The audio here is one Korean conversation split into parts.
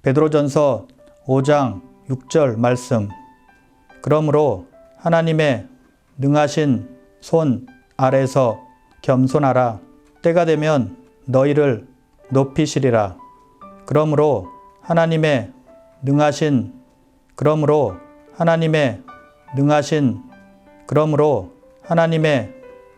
베드로전서 5장 6절 말씀. 그러므로 하나님의 능하신 손 아래서 겸손하라. 때가 되면 너희를 높이시리라. 그러므로 하나님의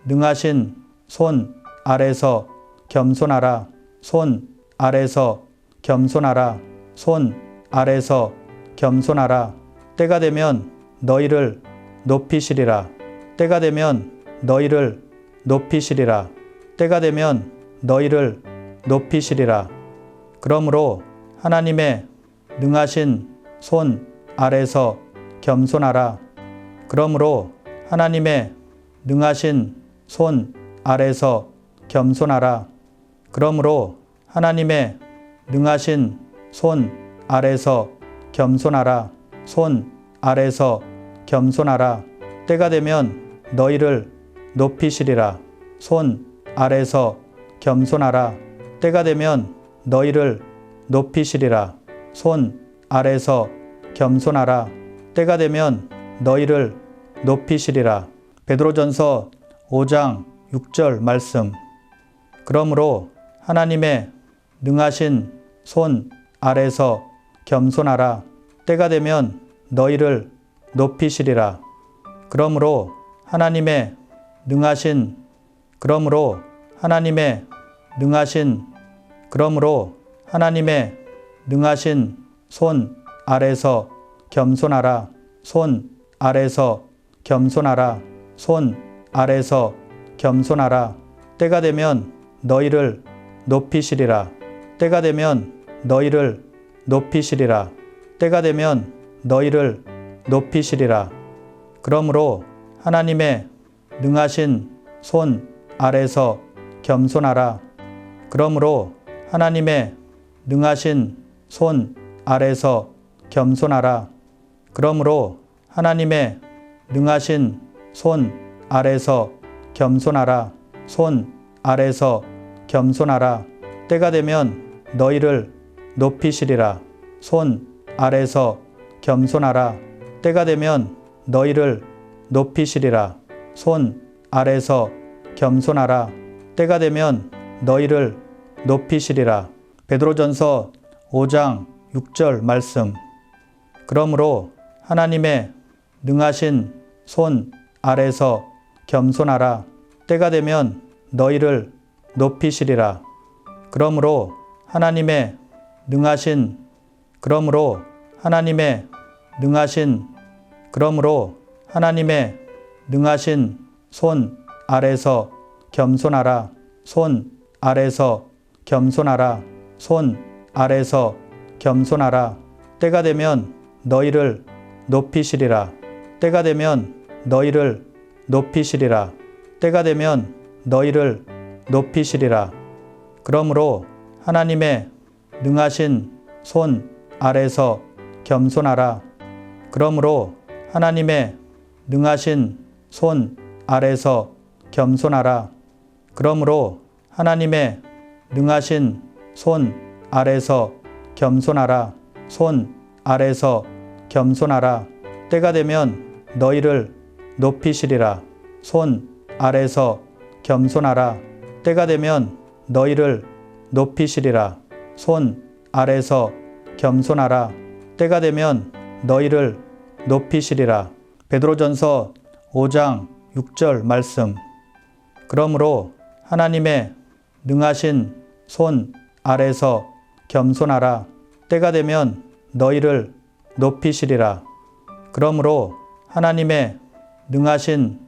능하신 손 아래서 겸손하라. 손 아래서 겸손하라. 손 아래서 겸손하라. 때가 되면 너희를 높이시리라. 때가 되면 너희를 높이시리라. 때가 되면 너희를 높이시리라. 그러므로 하나님의 능하신 손 아래서 겸손하라. 그러므로 하나님의 능하신 손 아래서 겸손하라. 그러므로 하나님의 능하신 손 아래서 겸손하라. 손 아래서 겸손하라. 때가 되면 너희를 높이시리라. 손 아래서 겸손하라. 때가 되면 너희를 높이시리라. 손 아래서 겸손하라. 때가 되면 너희를 높이시리라. 베드로전서 5장 6절 말씀. 그러므로 하나님의 능하신 손 아래서 겸손하라. 때가 되면 너희를 높이시리라. 그러므로 하나님의 능하신 손 아래서 겸손하라. 손 아래서 겸손하라. 손 아래서 겸손하라. 때가 되면 너희를 높이시리라. 때가 되면 너희를 높이시리라. 때가 되면 너희를 높이시리라. 그러므로 하나님의 능하신 손 아래서 겸손하라. 그러므로 하나님의 능하신 손 아래서 겸손하라. 그러므로 하나님의 능하신 손 아래서 겸손하라. 손 아래서 겸손하라. 때가 되면 너희를 높이시리라. 손 아래서 겸손하라. 때가 되면 너희를 높이시리라. 손 아래서 겸손하라. 때가 되면 너희를 높이시리라. 베드로전서 5장 6절 말씀. 그러므로 하나님의 능하신 손 아래서 겸손하라. 때가 되면 너희를 높이시리라. 그러므로 하나님의 능하신 손 아래서 겸손하라. 손 아래서 겸손하라. 손 아래서 겸손하라. 때가 되면 너희를 높이시리라. 때가 되면 너희를 높이시리라. 때가 되면 너희를 높이시리라. 그러므로 하나님의 능하신 손 아래서 겸손하라. 그러므로 하나님의 능하신 손 아래서 겸손하라. 그러므로 하나님의 능하신 손 아래서 겸손하라. 손 아래서 겸손하라. 때가 되면 너희를 높이시리라. 손 아래서 겸손하라. 때가 되면 너희를 높이시리라. 손 아래서 겸손하라. 때가 되면 너희를 높이시리라. 베드로전서 5장 6절 말씀. 그러므로 하나님의 능하신 손 아래서 겸손하라. 때가 되면 너희를 높이시리라. 그러므로 하나님의 능하신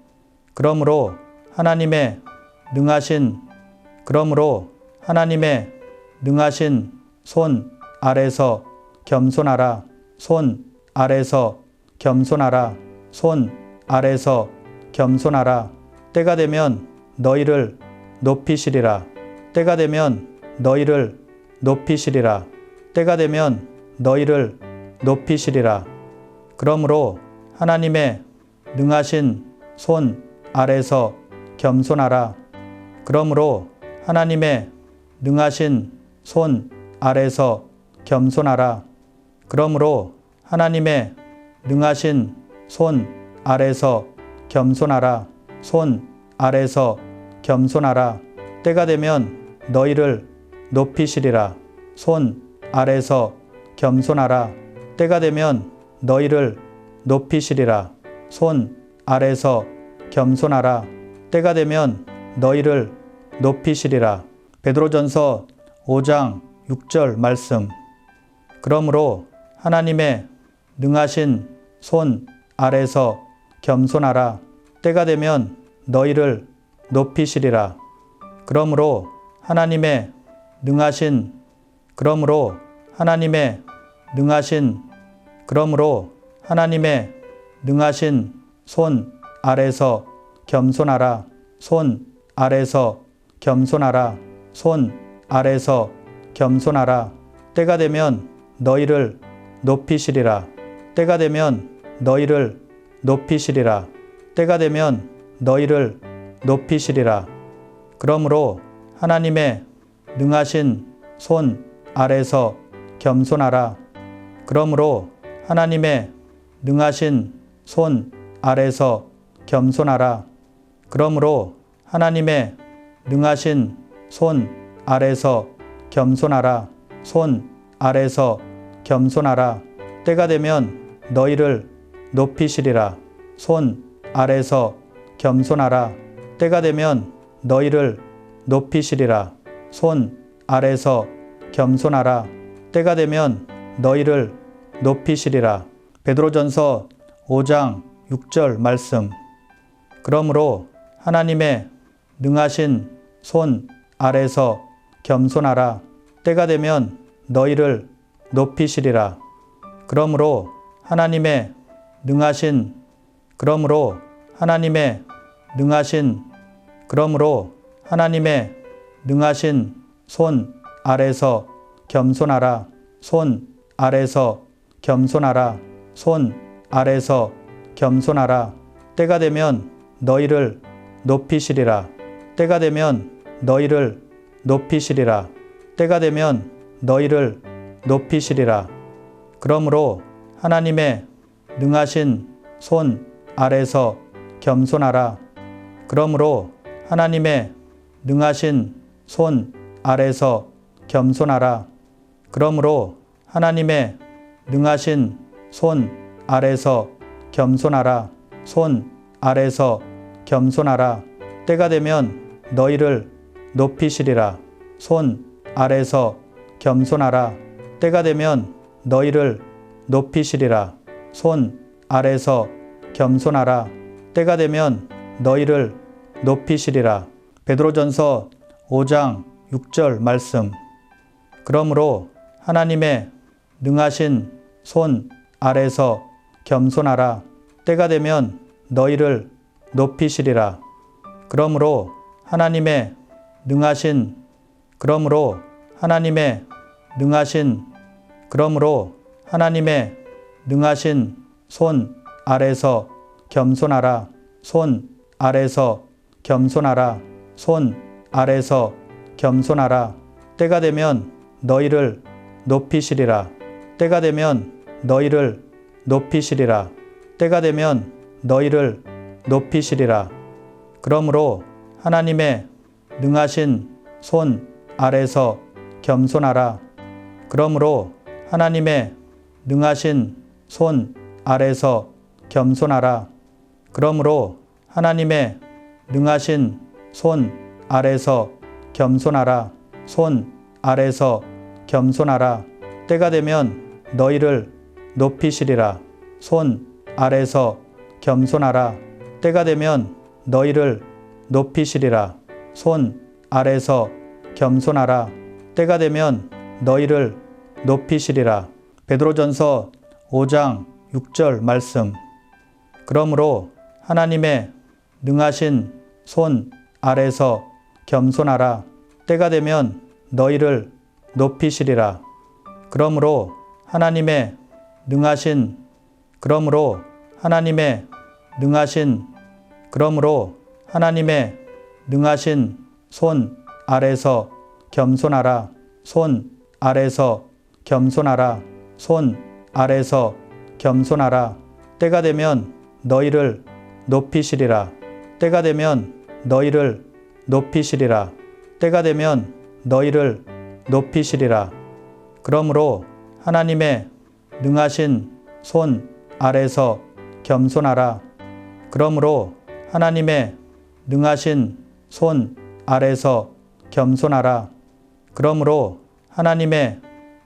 손 아래서 겸손하라. 손 아래서 겸손하라. 손 아래서 겸손하라. 때가 되면 너희를 높이시리라. 때가 되면 너희를 높이시리라. 때가 되면 너희를 높이시리라. 그러므로 하나님의 능하신 손 아래서 겸손하라. 그러므로 하나님의 능하신 손 아래서 겸손하라. 그러므로 하나님의 능하신 손 아래서 겸손하라. 손 아래서 겸손하라. 때가 되면 너희를 높이시리라. 손 아래서 겸손하라. 때가 되면 너희를 높이시리라. 손 아래서 겸손하라. 때가 되면 너희를 높이시리라. 베드로전서 5장 6절 말씀. 그러므로 하나님의 능하신 손 아래서 겸손하라. 때가 되면 너희를 높이시리라. 그러므로 하나님의 능하신 그러므로 하나님의 능하신 손 아래서 겸손하라. 손 아래서 겸손하라. 손 아래서 겸손하라. 때가 되면 너희를 높이시리라. 때가 되면 너희를 높이시리라. 때가 되면 너희를 높이시리라. 그러므로 하나님의 능하신 손 아래서 겸손하라. 그러므로 하나님의 능하신 손 아래서 겸손하라. 그러므로 하나님의 능하신 손 아래서 겸손하라. 손 아래서 겸손하라. 때가 되면 너희를 높이시리라. 손 아래서 겸손하라. 때가 되면 너희를 높이시리라. 손 아래서 겸손하라. 때가 되면 너희를 높이시리라. 베드로전서 5장 6절 말씀. 그러므로 하나님의 능하신 손 아래서 겸손하라. 때가 되면 너희를 높이시리라. 그러므로 하나님의 능하신 손 아래서 겸손하라. 손 아래서 겸손하라. 손 아래서 겸손하라. 때가 되면 너희를 높이시리라. 때가 되면 너희를 높이시리라. 때가 되면 너희를 높이시리라. 그러므로 하나님의 능하신 손 아래서 겸손하라. 그러므로 하나님의 능하신 손 아래서 겸손하라. 그러므로 하나님의 능하신 손 아래서 겸손하라. 손 아래서 겸손하라. 때가 되면 너희를 높이시리라. 손 아래서 겸손하라. 때가 되면 너희를 높이시리라. 손 아래서 겸손하라. 때가 되면 너희를 높이시리라. 베드로전서 5장 6절 말씀. 그러므로 하나님의 능하신 손 아래서 겸손하라. 때가 되면 너희를 높이시리라. 그러므로 하나님의 능하신 손 아래서 겸손하라. 손 아래서 겸손하라. 손 아래서 겸손하라. 때가 되면 너희를 높이시리라. 때가 되면 너희를 높이시리라. 때가 되면 너희를 높이시리라. 그러므로 하나님의 능하신 손 아래서 겸손하라. 그러므로 하나님의 능하신 손 아래서 겸손하라. 그러므로 하나님의 능하신 손 아래서 겸손하라. 손 아래서 겸손하라. 때가 되면 너희를 높이시리라. 손 아래서 겸손하라. 때가 되면 너희를 높이시리라. 손 아래서 겸손하라. 때가 되면 너희를 높이시리라. 베드로전서 5장 6절 말씀. 그러므로 하나님의 능하신 손 아래서 겸손하라. 때가 되면 너희를 높이시리라. 그러므로 하나님의 능하신 손 아래서 겸손하라. 손 아래서 겸손하라. 손 아래서 겸손하라. 때가 되면 너희를 높이시리라. 때가 되면 너희를 높이시리라. 때가 되면 너희를 높이시리라. 그러므로 하나님의 능하신 손 아래서 겸손하라. 그러므로 하나님의 능하신 손 아래서 겸손하라. 그러므로 하나님의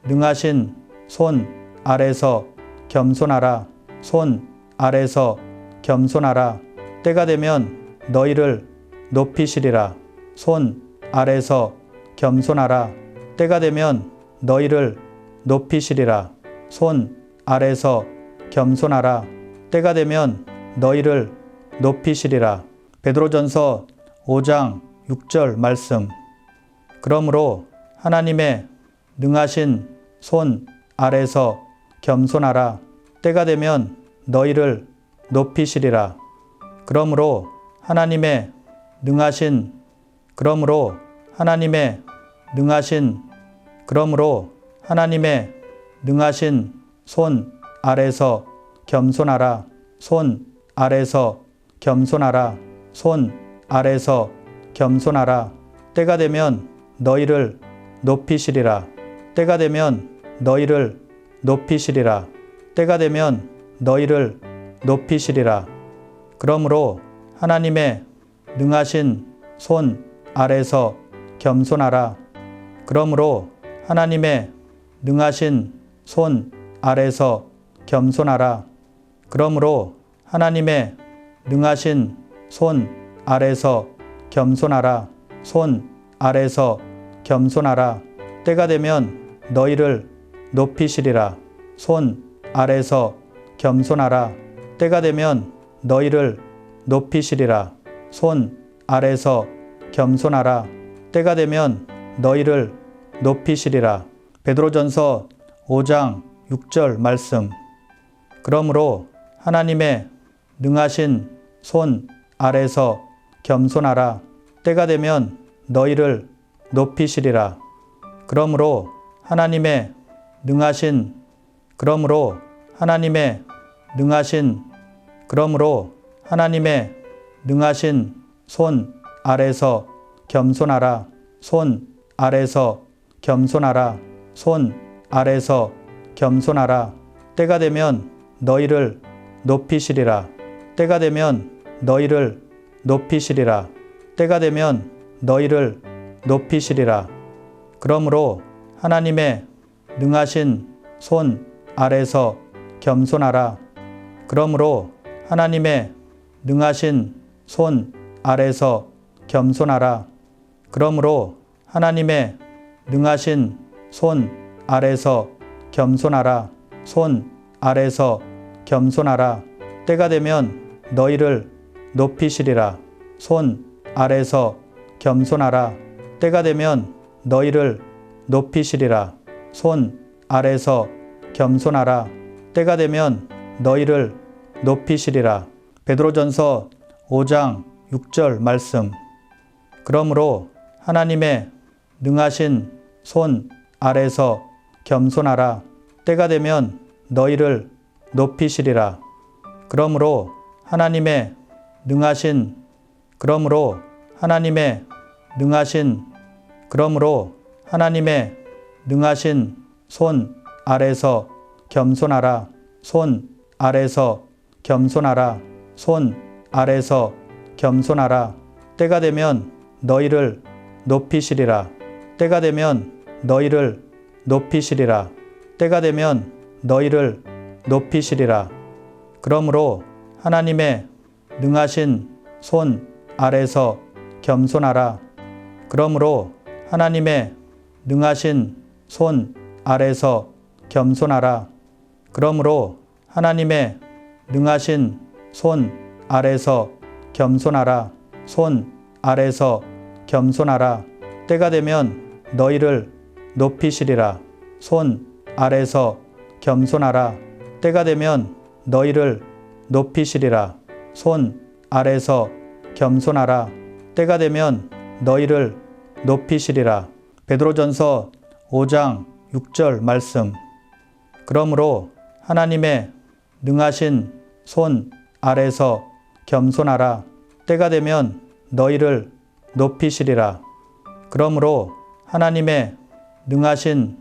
능하신 손 아래서 겸손하라. 손 아래서 겸손하라. 때가 되면 너희를 높이시리라. 손 아래서 겸손하라. 때가 되면 너희를 높이시리라. 손 아래서 겸손하라. 때가 되면 너희를 높이시리라. 베드로전서 5장 6절 말씀. 그러므로 하나님의 능하신 손 아래서 겸손하라. 때가 되면 너희를 높이시리라. 그러므로 하나님의 능하신 그러므로 하나님의 능하신 손 아래서 겸손하라. 손 아래서 겸손하라. 손 아래서 겸손하라. 때가 되면 너희를 높이시리라. 때가 되면 너희를 높이시리라. 때가 되면 너희를 높이시리라. 그러므로 하나님의 능하신 손 아래서 겸손하라. 그러므로 하나님의 능하신 손 아래서 겸손하라. 그러므로 하나님의 능하신 손 아래서 겸손하라. 손 아래서 겸손하라. 때가 되면 너희를 높이시리라. 손 아래서 겸손하라. 때가 되면 너희를 높이시리라. 손 아래서 겸손하라. 때가 되면 너희를 높이시리라. 베드로전서 5장 6절 말씀. 그러므로 하나님의 능하신 손 아래서 겸손하라. 때가 되면 너희를 높이시리라. 그러므로 하나님의 능하신 손 아래서 겸손하라. 손 아래서 겸손하라. 손 아래서 겸손하라. 때가 되면 너희를 높이시리라. 때가 되면 너희를 높이시리라. 때가 되면 너희를 높이시리라. 그러므로 하나님의 능하신 손 아래서 겸손하라. 그러므로 하나님의 능하신 손 아래서 겸손하라. 그러므로 하나님의 능하신 손 아래서 겸손하라. 손 아래서 겸손하라. 때가 되면 너희를 높이시리라. 손 아래서 겸손하라. 때가 되면 너희를 높이시리라. 손 아래서 겸손하라. 때가 되면 너희를 높이시리라. 베드로전서 5장 6절 말씀. 그러므로 하나님의 능하신 손 아래서 겸손하라. 때가 되면 너희를 높이시리라. 그러므로 하나님의 능하신 손 아래서 겸손하라. 손 아래서 겸손하라. 손 아래서 겸손하라. 때가 되면 너희를 높이시리라. 때가 되면 너희를 높이시리라. 때가 되면 너희를 높이시리라. 그러므로 하나님의 능하신 손 아래서 겸손하라. 그러므로 하나님의 능하신 손 아래서 겸손하라. 그러므로 하나님의 능하신 손 아래서 겸손하라. 손 아래서 겸손하라. 때가 되면 너희를 높이시리라. 손 아래서 겸손하라. 때가 되면 너희를 높이시리라. 손 아래서 겸손하라. 때가 되면 너희를 높이시리라. 베드로전서 5장 6절 말씀. 그러므로 하나님의 능하신 손 아래서 겸손하라. 때가 되면 너희를 높이시리라. 그러므로 하나님의 능하신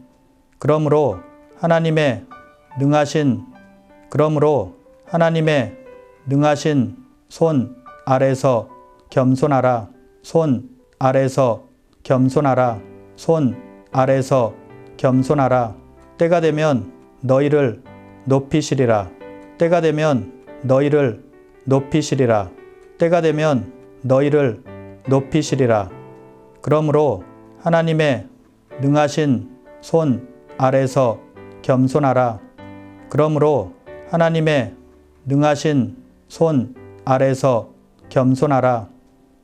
손 아래서 겸손하라. 손 아래서 겸손하라. 손 아래서 겸손하라. 때가 되면 너희를 높이시리라. 때가 되면 너희를 높이시리라. 때가 되면 너희를 높이시리라. 그러므로 하나님의 능하신 손 아래서 겸손하라. 그러므로 하나님의 능하신 손 아래서 겸손하라.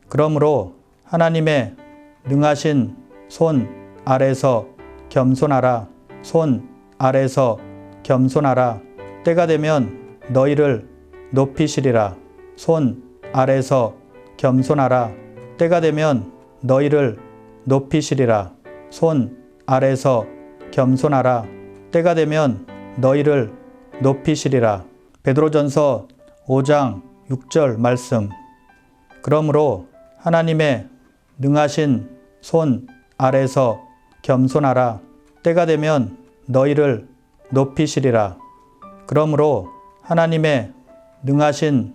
그러므로 하나님의 능하신 손 아래서 겸손하라. 손 아래서 겸손하라. 때가 되면 너희를 높이시리라. 손 아래서 겸손하라. 때가 되면 너희를 높이시리라. 손 아래서 겸손하라. 때가 되면 너희를 높이시리라. 베드로전서 5장 6절 말씀. 그러므로 하나님의 능하신 손 아래서 겸손하라. 때가 되면 너희를 높이시리라. 그러므로 하나님의 능하신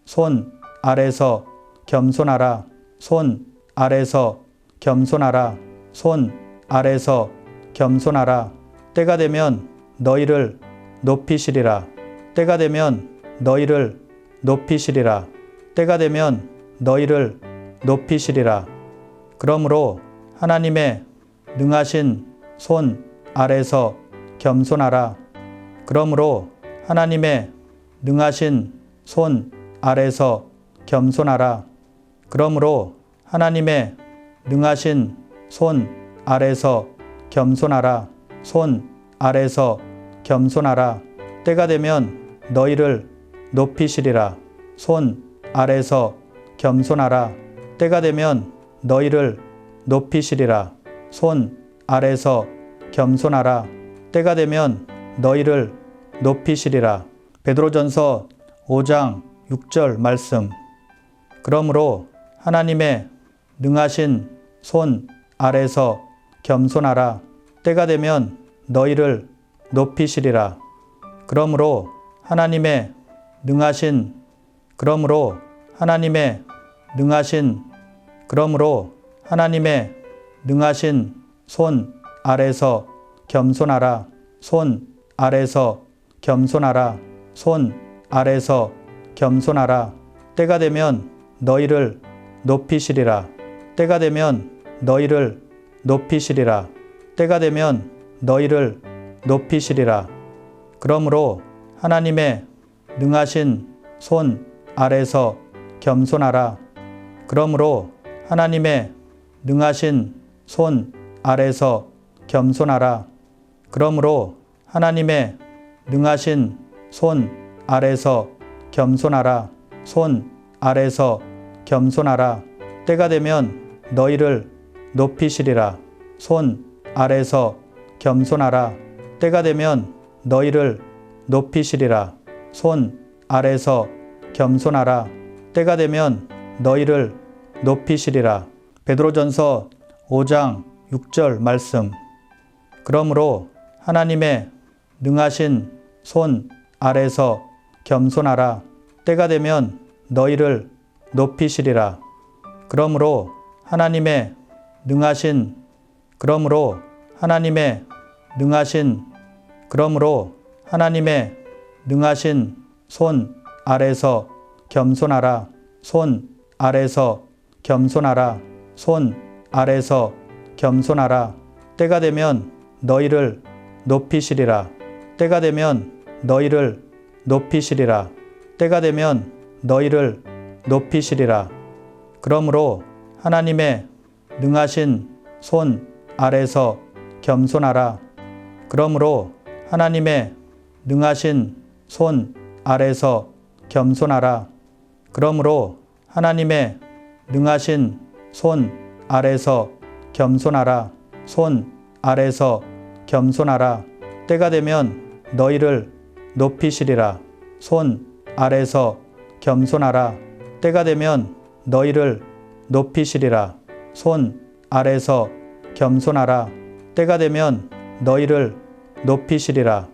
손 아래서 겸손하라. 손 아래서 겸손하라. 손 아래서 겸손하라. 때가 되면 너희를 높이시리라. 때가 되면 너희를 높이시리라. 때가 되면 너희를 높이시리라. 그러므로 하나님의 능하신 손 아래서 겸손하라. 그러므로 하나님의 능하신 손 아래서 겸손하라. 그러므로 하나님의 능하신 손 아래서 겸손하라. 손 아래서 겸손하라. 때가 되면 너희를 높이시리라. 손 아래서 겸손하라. 때가 되면 너희를 높이시리라. 손 아래서 겸손하라. 때가 되면 너희를 높이시리라. 베드로전서 5장 6절 말씀. 그러므로 하나님의 능하신 손 아래서 겸손하라. 때가 되면 너희를 높이시리라. 그러므로 하나님의 능하신 손 아래서 겸손하라. 손 아래서 겸손하라. 손 아래서 겸손하라. 때가 되면 너희를 높이시리라. 때가 되면 너희를 높이시리라. 때가 되면 너희를 높이시리라. 그러므로 하나님의 능하신 손 아래서 겸손하라. 그러므로 하나님의 능하신 손 아래서 겸손하라. 그러므로 하나님의 능하신 손 아래서 겸손하라. 손 아래서 겸손하라. 때가 되면 너희를 높이시리라. 손 아래서 겸손하라. 때가 되면 너희를 높이시리라. 손 아래서 겸손하라. 때가 되면 너희를 높이시리라. 베드로전서 5장 6절 말씀. 그러므로 하나님의 능하신 손 아래서 겸손하라. 때가 되면 너희를 높이시리라. 그러므로 하나님의 능하신 손 아래서 겸손하라. 손 아래서 겸손하라. 손 아래서 겸손하라. 때가 되면 너희를 높이시리라. 때가 되면 너희를 높이시리라. 때가 되면 너희를 높이시리라. 그러므로 하나님의 능하신 손 아래서 겸손하라. 그러므로 하나님의 능하신 손 아래서 겸손하라. 그러므로 하나님의 능하신 손 아래서 겸손하라. 손 아래서 겸손하라. 때가 되면 너희를 높이시리라. 손 아래서 겸손하라. 때가 되면 너희를 높이시리라. 손 아래서 겸손하라. 때가 되면 너희를 높이시리라.